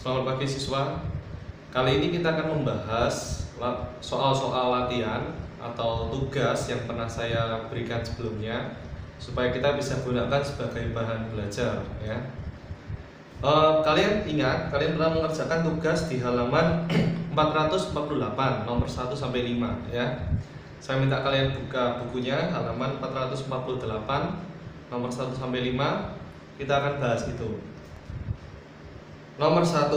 Selamat pagi siswa. Kali ini kita akan membahas soal-soal latihan atau tugas yang pernah saya berikan sebelumnya supaya kita bisa gunakan sebagai bahan belajar ya. Kalian ingat, kalian pernah mengerjakan tugas di halaman 448 nomor 1 sampai 5 ya. Saya minta kalian buka bukunya halaman 448 nomor 1 sampai 5. Kita akan bahas itu. Nomor 1.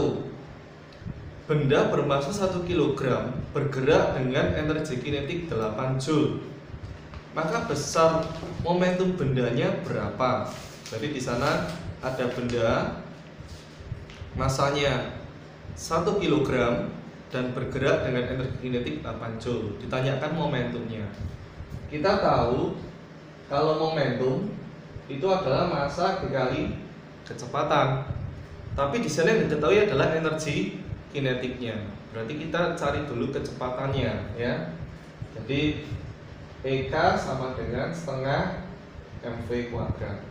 Benda bermassa 1 kg bergerak dengan energi kinetik 8 Joule. Maka besar momentum bendanya berapa? Jadi di sana ada benda masanya 1 kg dan bergerak dengan energi kinetik 8 Joule. Ditanyakan momentumnya. Kita tahu kalau momentum itu adalah massa dikali kecepatan. Tapi di sana yang diketahui adalah energi kinetiknya. Berarti kita cari dulu kecepatannya ya. Jadi EK sama dengan setengah mv kuadrat.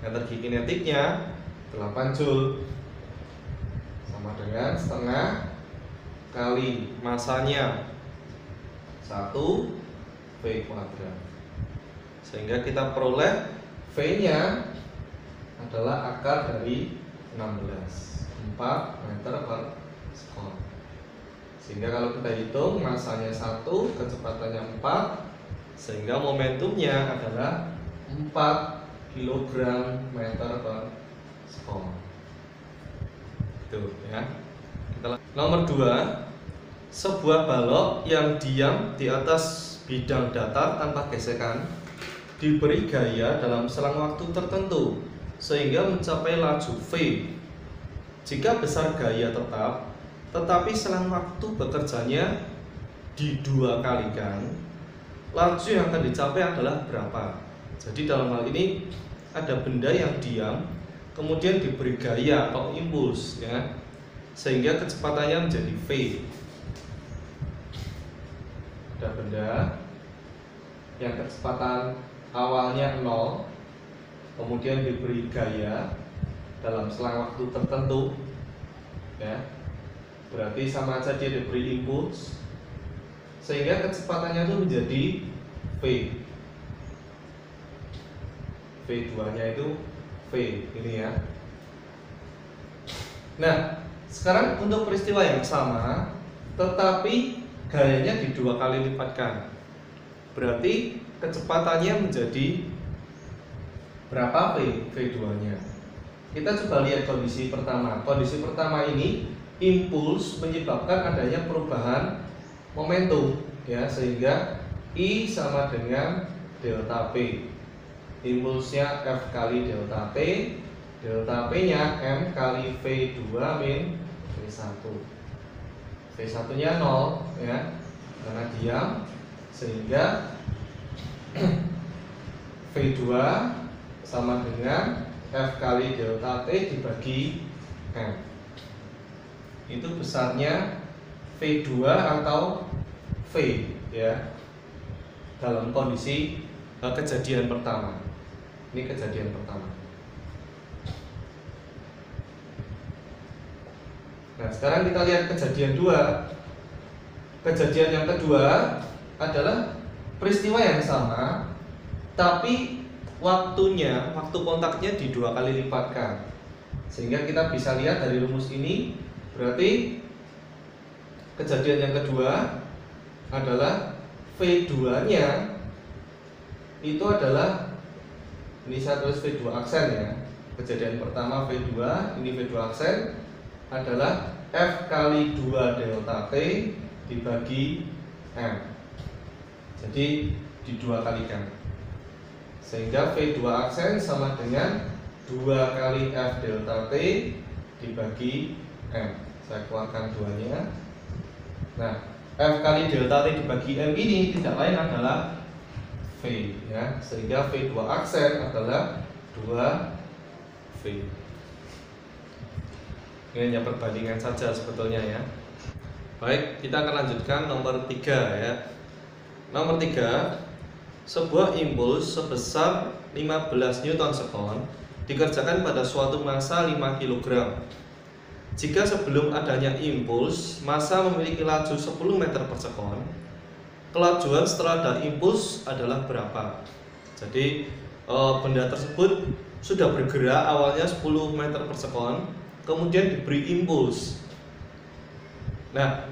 Energi kinetiknya 8 Joule sama dengan setengah kali massanya 1 V kuadrat. Sehingga kita peroleh V-nya adalah akar dari 16, 4 meter per sekon. Sehingga kalau kita hitung masanya 1, kecepatannya 4, sehingga momentumnya adalah 4 kg meter per sekon. Itu ya. Nomor 2, sebuah balok yang diam di atas bidang datar tanpa gesekan diberi gaya dalam selang waktu tertentu sehingga mencapai laju V. Jika besar gaya tetap, tetapi selang waktu bekerjanya didua kalikan, laju yang akan dicapai adalah berapa? Jadi dalam hal ini ada benda yang diam, kemudian diberi gaya atau impuls ya, sehingga kecepatannya menjadi V. Ada benda yang kecepatan awalnya 0, kemudian diberi gaya dalam selang waktu tertentu ya, berarti sama aja dia diberi impuls sehingga kecepatannya itu menjadi V. V2 nya itu V ini ya. Nah sekarang untuk peristiwa yang sama tetapi gayanya didua kali lipatkan, berarti kecepatannya menjadi berapa V? V2 nya. Kita coba lihat kondisi pertama. Kondisi pertama ini impuls menyebabkan adanya perubahan momentum ya, sehingga I sama dengan delta P. Impulsnya F kali delta P, delta P nya M kali V2 min V1. V1 nya 0 ya, karena diam, sehingga V2 sama dengan F kali delta T dibagi M. Itu besarnya V2 atau V ya, dalam kondisi kejadian pertama. Ini kejadian pertama. Nah sekarang kita lihat kejadian 2. Kejadian yang kedua adalah peristiwa yang sama, tapi waktu kontaknya didua kali lipatkan. Sehingga kita bisa lihat dari rumus ini, berarti kejadian yang kedua adalah V2 nya itu adalah, ini saya tulis V2 aksen ya. Kejadian pertama V2, ini V2 aksen adalah F kali 2 delta T dibagi M. Jadi didua kalikan, sehingga V2 aksen sama dengan 2 kali F delta T dibagi M. Saya keluarkan 2-nya. Nah, F kali delta T dibagi M ini tidak lain adalah V ya, sehingga V2 aksen adalah 2V. Ini hanya perbandingan saja sebetulnya ya. Baik, kita akan lanjutkan nomor 3 ya. Nomor 3, sebuah impuls sebesar 15 Newton sekon dikerjakan pada suatu massa 5 kg. jika sebelum adanya impuls massa memiliki laju 10 meter per sekon, kelajuan setelah ada impuls adalah berapa? Jadi benda tersebut sudah bergerak awalnya 10 meter per sekon, kemudian diberi impuls. Nah,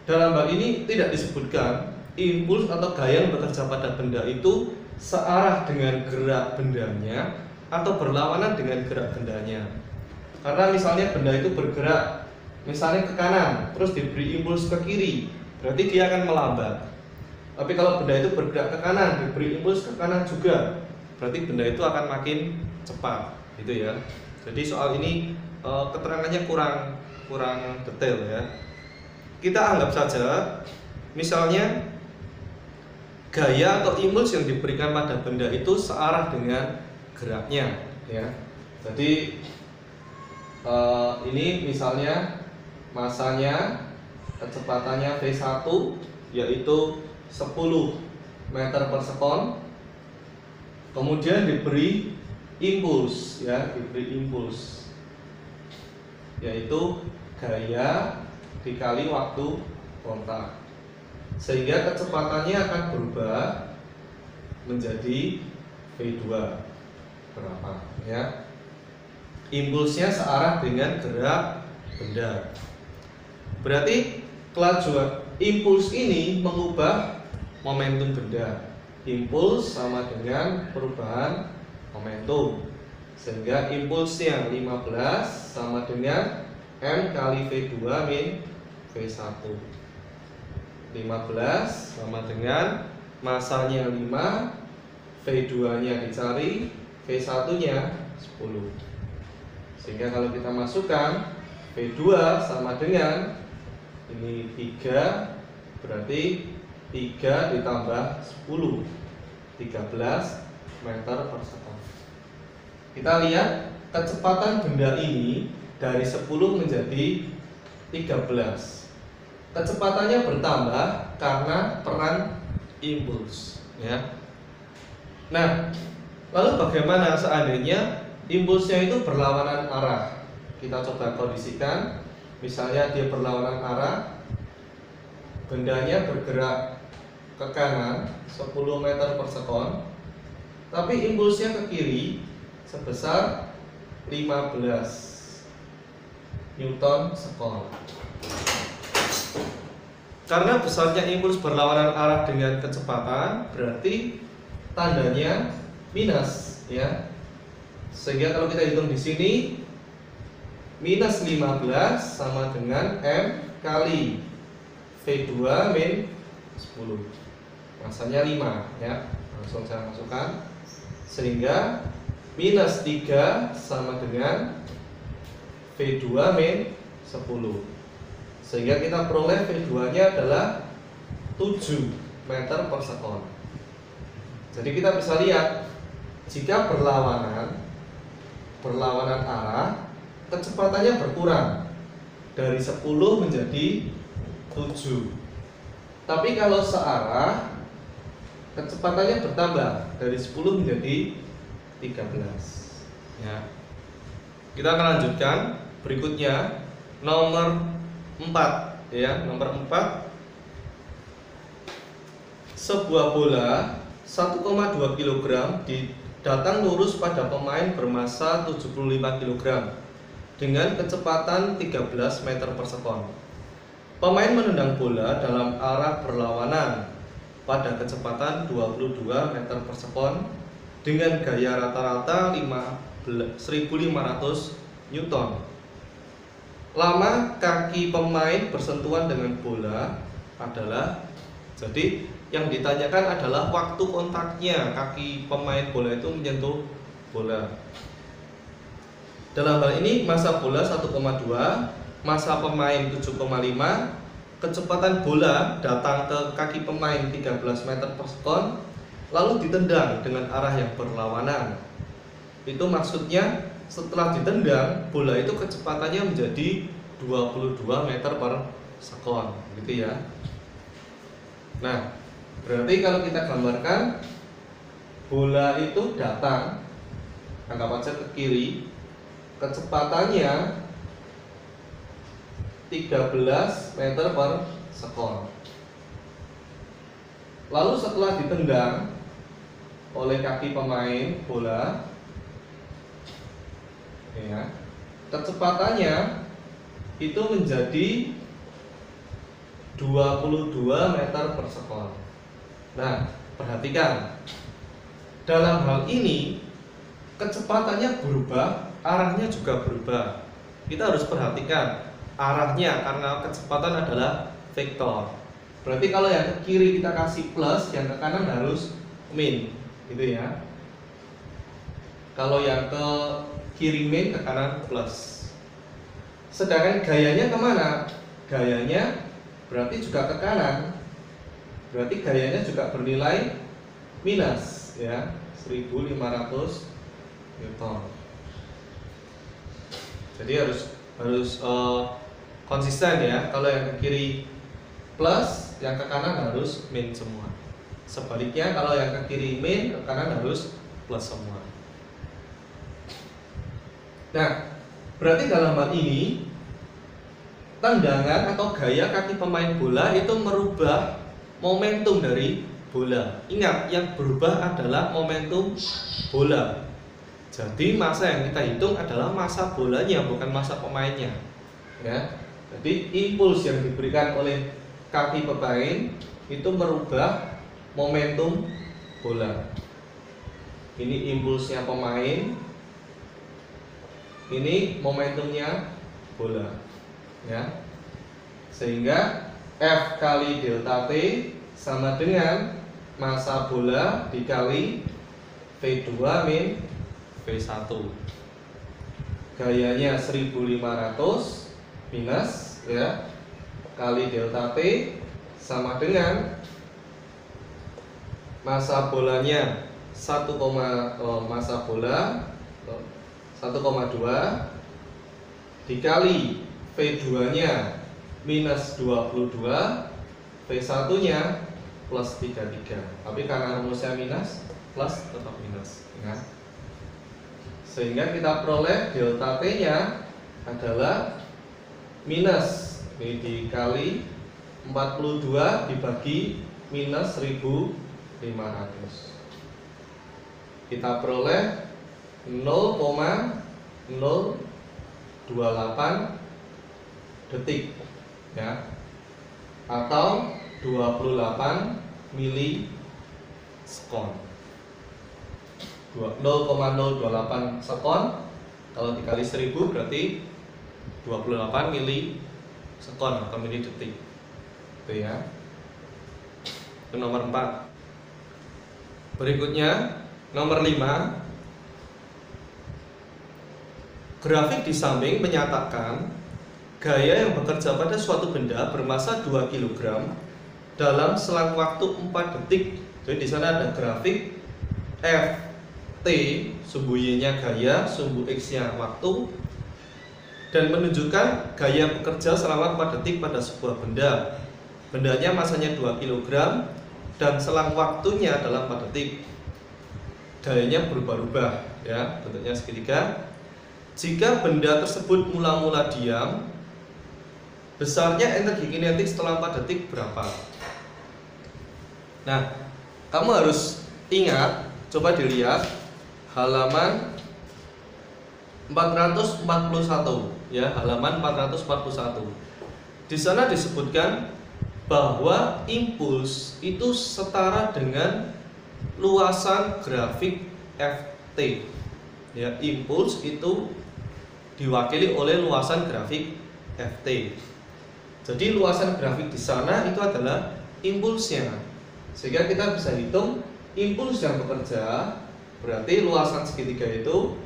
dalam hal ini tidak disebutkan impuls atau gaya yang bekerja pada benda itu searah dengan gerak bendanya atau berlawanan dengan gerak bendanya. Karena misalnya benda itu bergerak misalnya ke kanan, terus diberi impuls ke kiri, berarti dia akan melambat. Tapi kalau benda itu bergerak ke kanan, diberi impuls ke kanan juga, berarti benda itu akan makin cepat, gitu ya. Jadi soal ini keterangannya kurang detail ya. Kita anggap saja, misalnya gaya atau impuls yang diberikan pada benda itu searah dengan geraknya, ya. Jadi ini misalnya massanya, kecepatannya V1 yaitu 10 meter per sekon, kemudian diberi impuls, ya, diberi impuls yaitu gaya dikali waktu kontak, sehingga kecepatannya akan berubah menjadi V2 berapa, ya. Impulsnya searah dengan gerak benda. Berarti kelajuan impuls ini mengubah momentum benda. Impuls sama dengan perubahan momentum, sehingga impulsnya 15 sama dengan M kali V2 min V1. 15 sama dengan massanya 5, V2 nya dicari, V1 nya 10. Sehingga kalau kita masukkan V2 sama dengan ini 3, berarti 3 ditambah 10, 13 meter per sekon. Kita lihat kecepatan benda ini dari 10 menjadi 13. Kecepatannya bertambah karena peran impuls, ya. Nah, lalu bagaimana seandainya impulsnya itu berlawanan arah? Kita coba kondisikan. Misalnya dia berlawanan arah, bendanya bergerak ke kanan 10 meter per sekon, tapi impulsnya ke kiri sebesar 15 Newton sekon. Karena besarnya impuls berlawanan arah dengan kecepatan, berarti tandanya minus, ya. Sehingga kalau kita hitung di sini, minus 15 sama dengan M kali V2 min 10. Massanya 5, ya. Langsung saya masukkan. Sehingga minus 3 sama dengan V2 min 10. Sehingga kita peroleh V2 nya adalah 7 meter per sekon. Jadi kita bisa lihat, jika berlawanan arah, kecepatannya berkurang dari 10 menjadi 7. Tapi kalau searah, kecepatannya bertambah dari 10 menjadi 13. Ya. Kita akan lanjutkan berikutnya, nomor 4, ya. Nomor 4, sebuah bola 1,2 kg datang lurus pada pemain bermassa 75 kg dengan kecepatan 13 meter per sekon. Pemain menendang bola dalam arah berlawanan pada kecepatan 22 meter per sekon dengan gaya rata-rata 1500 Newton. Lama kaki pemain bersentuhan dengan bola adalah, jadi yang ditanyakan adalah waktu kontaknya kaki pemain bola itu menyentuh bola. Dalam hal ini massa bola 1,2, massa pemain 7,5, kecepatan bola datang ke kaki pemain 13 meter per sekon, lalu ditendang dengan arah yang berlawanan. Itu maksudnya setelah ditendang, bola itu kecepatannya menjadi 22 meter per sekon, gitu ya. Nah, berarti kalau kita gambarkan, bola itu datang, anggap aja ke kiri, kecepatannya 13 meter per sekon. Lalu setelah ditendang oleh kaki pemain bola, ya, kecepatannya itu menjadi 22 meter per sekon. Nah, perhatikan, dalam hal ini kecepatannya berubah, arahnya juga berubah. Kita harus perhatikan arahnya karena kecepatan adalah vektor. Berarti kalau yang ke kiri kita kasih plus, yang ke kanan harus min, gitu ya. Kalau yang ke kiri min, ke kanan plus. Sedangkan gayanya kemana? Gayanya berarti juga ke kanan. Berarti gayanya juga bernilai minus, ya, 1500 Newton. Jadi harus konsisten ya. Kalau yang ke kiri plus, yang ke kanan harus min semua. Sebaliknya kalau yang ke kiri min, ke kanan harus plus semua. Nah, berarti dalam hal ini tendangan atau gaya kaki pemain bola itu merubah momentum dari bola. Ingat, yang berubah adalah momentum bola. Jadi masa yang kita hitung adalah masa bolanya, bukan masa pemainnya. Ya. Jadi impuls yang diberikan oleh kaki pemain itu merubah momentum bola. Ini impulsnya pemain, ini momentumnya bola, ya. Sehingga F kali delta T sama dengan masa bola dikali V2 min V1. Gayanya 1500 minus, ya, kali delta T sama dengan masa bolanya 1, masa bola 1,2 dikali V2 nya minus 22, V1 nya plus 33. Tapi karena rumusnya minus, plus tetap minus, ya. Sehingga kita peroleh delta T nya adalah minus, ini dikali 42 dibagi minus 1500. Kita peroleh 0,028 detik, ya, atau 28 milisekon. 0,028 sekon kalau dikali 1000 berarti 28 milisekon atau mili detik. Itu ya. Itu nomor 4. Berikutnya nomor 5. Grafik di samping menyatakan gaya yang bekerja pada suatu benda bermasa 2 kg dalam selang waktu 4 detik. Jadi di sana ada grafik F T, sumbu Y-nya gaya, sumbu X-nya waktu, dan menunjukkan gaya bekerja selama 4 detik pada sebuah benda. Bendanya masanya 2 kg dan selang waktunya adalah 4 detik. Gayanya berubah-ubah, ya, bentuknya segitiga. Jika benda tersebut mula-mula diam, besarnya energi kinetik setelah 4 detik berapa? Nah, kamu harus ingat, coba dilihat halaman 441, ya, halaman 441. Di sana disebutkan bahwa impuls itu setara dengan luasan grafik FT. Ya, impuls itu diwakili oleh luasan grafik FT. Jadi luasan grafik di sana itu adalah impulsnya. Sehingga kita bisa hitung impuls yang bekerja berarti luasan segitiga itu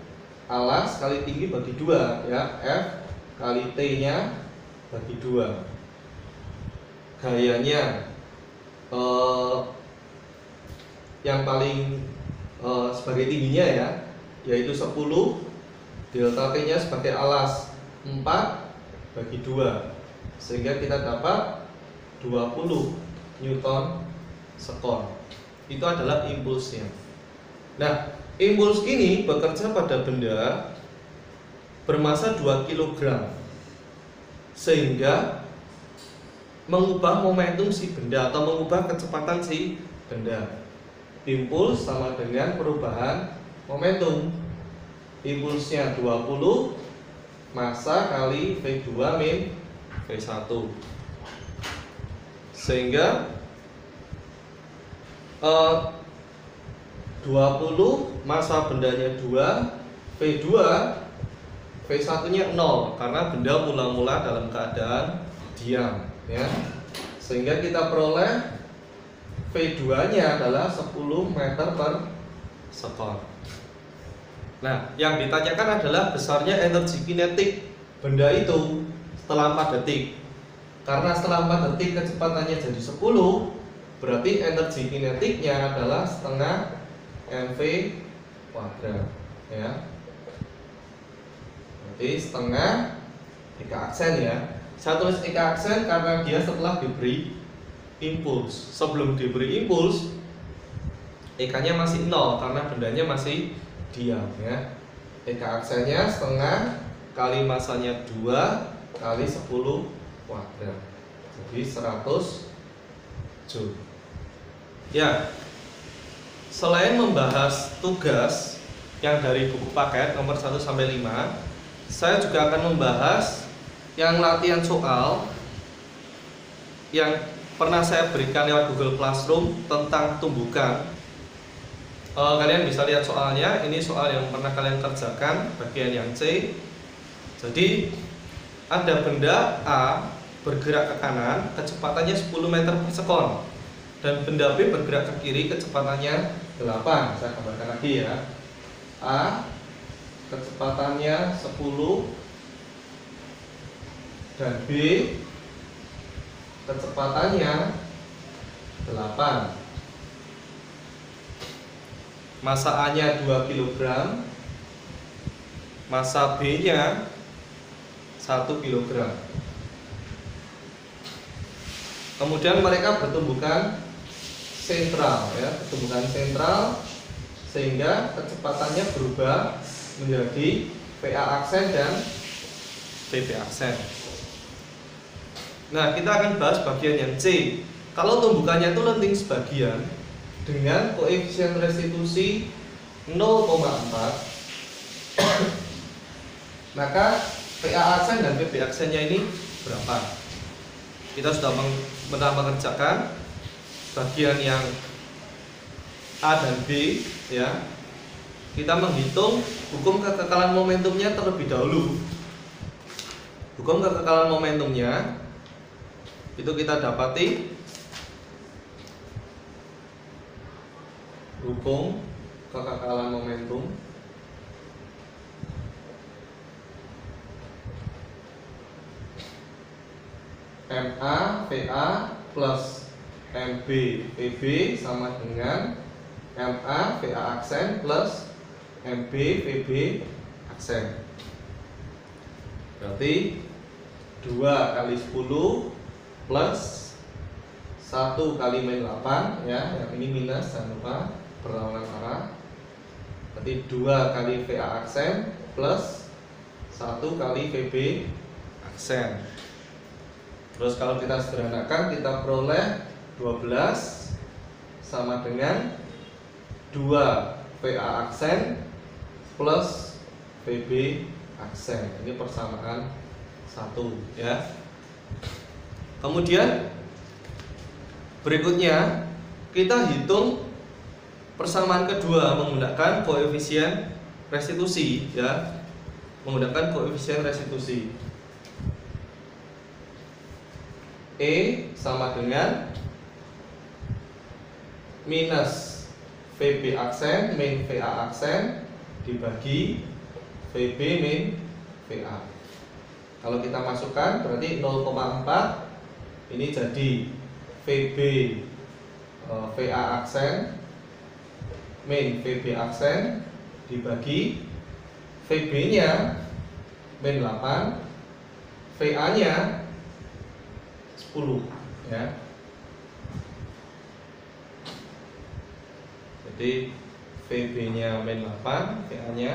alas kali tinggi bagi 2, ya, F kali T-nya bagi 2. Gayanya yang paling sebagai tingginya, ya, yaitu 10, delta T-nya sebagai alas 4 bagi 2, sehingga kita dapat 20 Newton sekon. Itu adalah impulsnya. Nah, impuls ini bekerja pada benda bermasa 2 kg sehingga mengubah momentum si benda atau mengubah kecepatan si benda. Impuls sama dengan perubahan momentum. Impulsnya 20, massa kali V2 min V1. Sehingga 20 massa bendanya 2, V2 V1 nya 0 karena benda mula-mula dalam keadaan diam, ya. Sehingga kita peroleh V2 nya adalah 10 meter per sekon. Nah, yang ditanyakan adalah besarnya energi kinetik benda itu setelah 4 detik. Karena setelah 4 detik kecepatannya jadi 10, berarti energi kinetiknya adalah setengah mv kuadrat, ya. Berarti setengah Eka aksen, ya. Saya tulis Eka aksen karena dia setelah diberi impuls. Sebelum diberi impuls, Eka-nya masih 0 karena bendanya masih diam, ya. Eka aksennya setengah kali masanya 2 kali 10 kuadrat. Jadi 100 Joule. Ya. Selain membahas tugas yang dari buku paket nomor 1 sampai 5, saya juga akan membahas yang latihan soal yang pernah saya berikan lewat Google Classroom tentang tumbukan. Kalian bisa lihat soalnya. Ini soal yang pernah kalian kerjakan, bagian yang C. Jadi ada benda A bergerak ke kanan, kecepatannya 10 meter per sekon, dan benda B bergerak ke kiri, kecepatannya 8. Saya gambarkan lagi, ya. A kecepatannya 10 dan B kecepatannya 8. Massa A-nya 2 kg, massa B-nya 1 kg. Kemudian mereka bertumbukan sentral, ya, bertumbukan sentral, sehingga kecepatannya berubah menjadi VA aksen dan VB aksen. Nah, kita akan bahas bagian yang C. Kalau tumbukannya itu lenting sebagian dengan koefisien restitusi 0,4, maka VA aksen dan VB aksennya ini berapa? Kita sudah pernah mengerjakan bagian yang A dan B, ya. Kita menghitung hukum kekekalan momentumnya terlebih dahulu. Hukum kekekalan momentumnya itu kita dapati hukum kekekalan momentum MA VA plus MB VB sama dengan MA VA aksen plus MB VB aksen. Berarti 2 kali 10 plus 1 kali min 8, ya. Yang ini minus, jangan lupa berlawanan arah. Berarti 2 kali VA aksen plus 1 kali VB aksen. Terus kalau kita sederhanakan, kita peroleh 12 sama dengan 2 VA aksen plus VB aksen. Ini persamaan 1, ya. Kemudian berikutnya kita hitung persamaan kedua menggunakan koefisien restitusi, ya. Menggunakan koefisien restitusi. E sama dengan minus VB aksen min VA aksen dibagi VB min VA. Kalau kita masukkan berarti 0,4, ini jadi VB VA aksen min VB aksen dibagi VB nya min 8, VA nya 10, ya. Jadi VB nya min 8, VA nya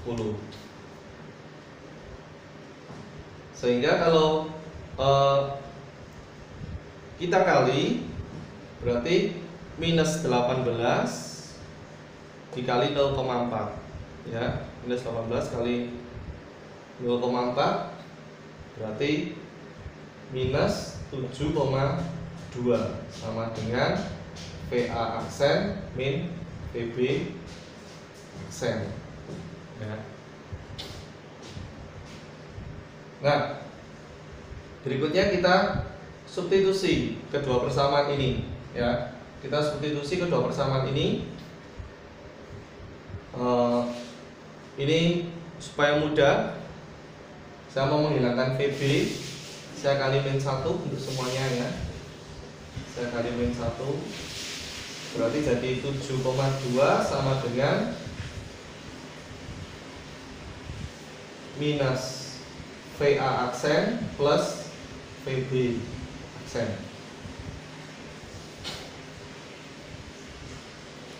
10. Sehingga kalau kita kali, berarti minus 18 dikali 0,4 ya, minus 18 kali 0,4 berarti minus 7,2 sama dengan VA aksen min VB aksen ya. Nah, berikutnya kita substitusi kedua persamaan ini ya. Kita substitusi kedua persamaan ini. Ini supaya mudah, saya mau menghilangkan VB, saya kali min 1 untuk semuanya ya. Saya kali min 1 berarti jadi 7,2 sama dengan minus VA aksen plus VB aksen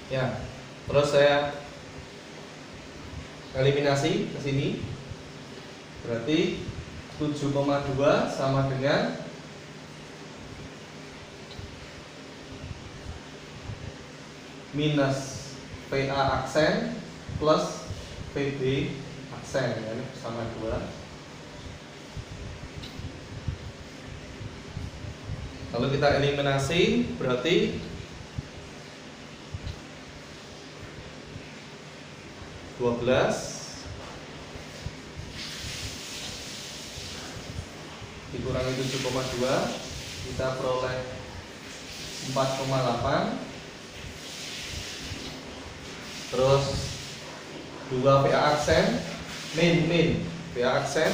ya. Terus saya eliminasi ke sini, berarti 7,2 sama dengan minus VA aksen plus VB aksen ya, sama 2. Kalau kita eliminasi berarti 12 dikurangi 7,2 kita peroleh 4,8. Terus 2 VA aksen min VA aksen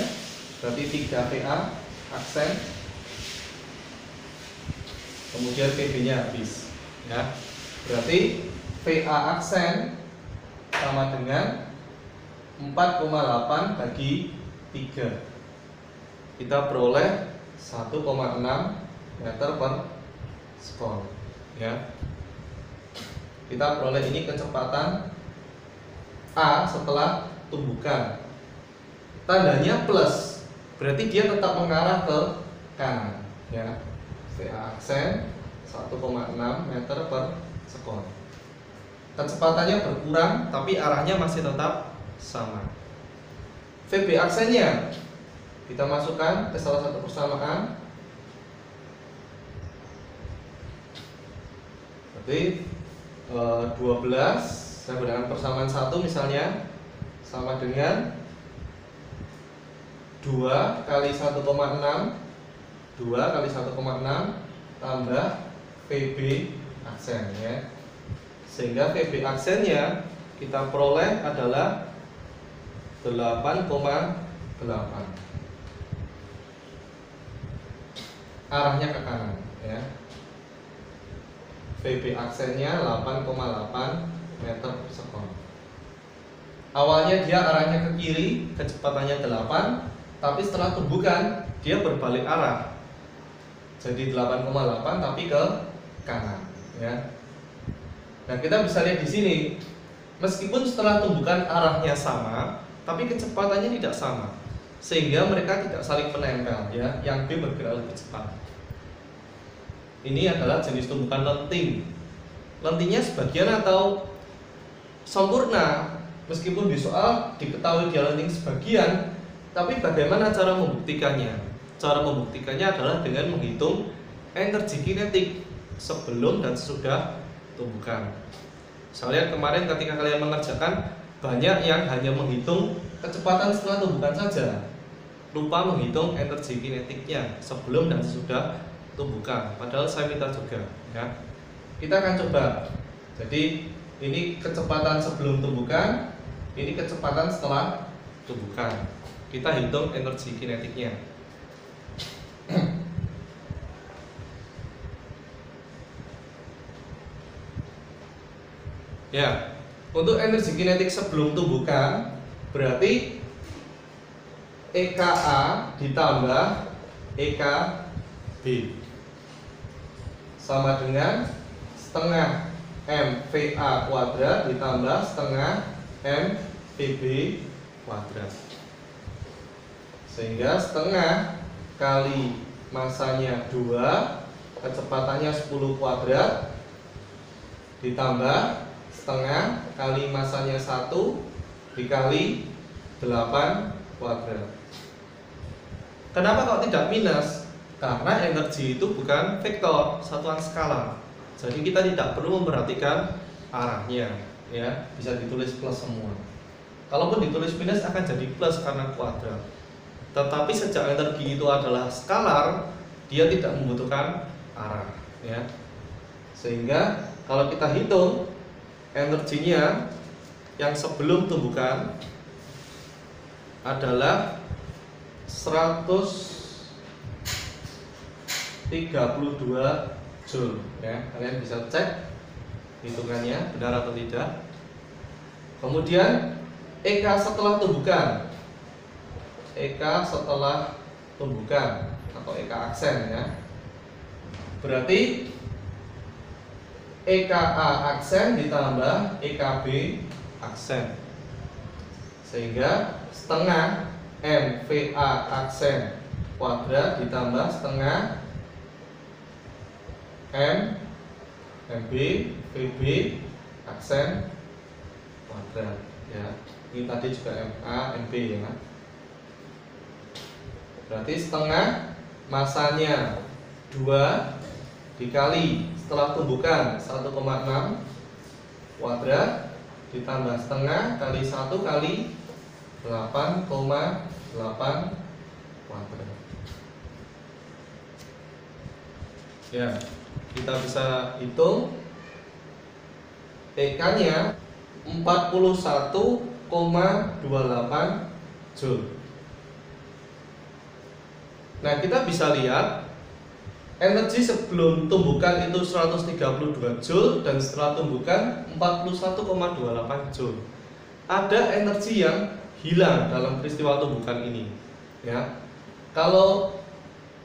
berarti 3 VA aksen, kemudian VB nya habis ya. Berarti VA aksen sama dengan 4,8 bagi 3, kita peroleh 1,6 meter per sekon ya. Kita peroleh ini kecepatan A setelah tumbukan, tandanya plus, berarti dia tetap mengarah ke kanan ya. VA aksen 1,6 meter per sekon. Kecepatannya berkurang tapi arahnya masih tetap sama. VB aksennya kita masukkan ke salah satu persamaan. Berarti 12 saya gunakan persamaan 1 misalnya sama dengan 2 kali 1,6 2 kali 1,6 tambah VB aksen ya. Sehingga VB aksennya kita peroleh adalah 8,8. Arahnya ke kanan ya. VB aksennya 8,8 meter per sekon. Awalnya dia arahnya ke kiri, kecepatannya 8, tapi setelah tumbukan dia berbalik arah. Jadi 8,8 tapi ke kanan ya. Nah, kita bisa lihat di sini, meskipun setelah tumbukan arahnya sama, tapi kecepatannya tidak sama, sehingga mereka tidak saling menempel ya. Yang B bergerak lebih cepat. Ini adalah jenis tumbukan lenting. Lentingnya sebagian atau sempurna, meskipun di soal diketahui dia lenting sebagian, tapi bagaimana cara membuktikannya? Cara membuktikannya adalah dengan menghitung energi kinetik sebelum dan sesudah tumbukan. Saya lihat kemarin ketika kalian mengerjakan, banyak yang hanya menghitung kecepatan setelah tumbukan saja, lupa menghitung energi kinetiknya sebelum dan sesudah tumbukan. Padahal saya minta juga ya. Kita akan coba. Jadi ini kecepatan sebelum tumbukan, ini kecepatan setelah tumbukan. Kita hitung energi kinetiknya. Ya, untuk energi kinetik sebelum tumbukan berarti EKA ditambah EKB sama dengan setengah MVA kuadrat ditambah setengah MVB kuadrat. Sehingga setengah kali masanya 2, kecepatannya 10 kuadrat, ditambah setengah kali masanya 1 dikali 8 kuadrat. Kenapa kok tidak minus? Karena energi itu bukan vektor, satuan skalar. Jadi kita tidak perlu memperhatikan arahnya, ya, bisa ditulis plus semua. Kalaupun ditulis minus akan jadi plus karena kuadrat. Tetapi sejak energi itu adalah skalar, dia tidak membutuhkan arah, ya. Sehingga kalau kita hitung energinya yang sebelum tumbukan adalah 132 Joule, ya. Kalian bisa cek hitungannya benar atau tidak. Kemudian EK setelah tumbukan, EK setelah tumbukan atau EK aksen, ya. Berarti EKA aksen ditambah EKB aksen, sehingga setengah MVA aksen kuadrat ditambah setengah MB VB aksen kuadrat, ya. Ini tadi juga MA MB, ya. Berarti setengah masanya 2 dikali setelah tumbukan 1,6 kuadrat ditambah setengah kali 1 kali 8,8 kuadrat. Ya, kita bisa hitung EK-nya 41,28 Joule. Nah, kita bisa lihat energi sebelum tumbukan itu 132 Joule dan setelah tumbukan 41,28 Joule. Ada energi yang hilang dalam peristiwa tumbukan ini, ya. Kalau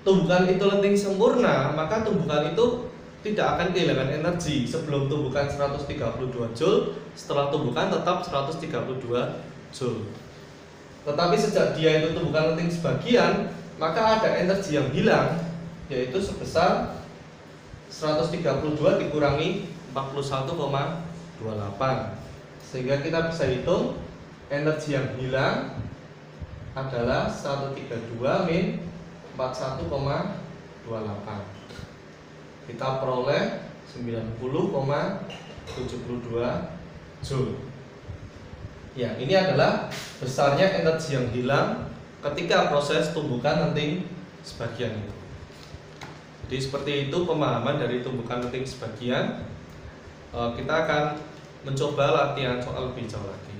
tumbukan itu lenting sempurna, maka tumbukan itu tidak akan kehilangan energi. Sebelum tumbukan 132 Joule, setelah tumbukan tetap 132 Joule. Tetapi sejak dia itu tumbukan lenting sebagian, maka ada energi yang hilang, yaitu sebesar 132 dikurangi 41,28. Sehingga kita bisa hitung energi yang hilang adalah 132 min 41,28. Kita peroleh 90,72 Joule. Ya, ini adalah besarnya energi yang hilang ketika proses tumbukan lenting sebagian itu. Jadi seperti itu pemahaman dari tumbukan lenting sebagian. Kita akan mencoba latihan soal lebih jauh lagi.